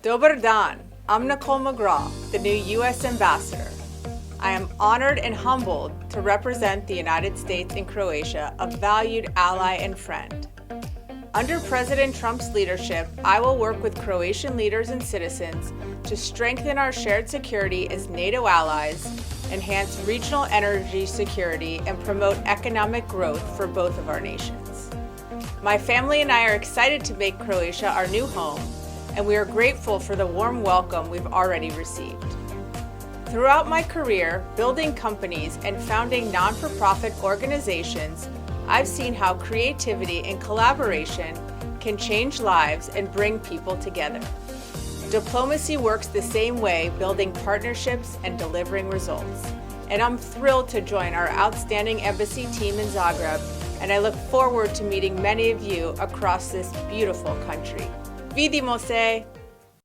Dobar dan. I'm Nicole McGraw, the new U.S. Ambassador. I am honored and humbled to represent the United States in Croatia, a valued ally and friend. Under President Trump's leadership, I will work with Croatian leaders and citizens to strengthen our shared security as NATO allies, enhance regional energy security, and promote economic growth for both of our nations. My family and I are excited to make Croatia our new home, and we are grateful for the warm welcome we've already received. Throughout my career, building companies and founding non-for-profit organizations, I've seen how creativity and collaboration can change lives and bring people together. Diplomacy works the same way, building partnerships and delivering results. And I'm thrilled to join our outstanding embassy team in Zagreb, and I look forward to meeting many of you across this beautiful country. Vidimo se!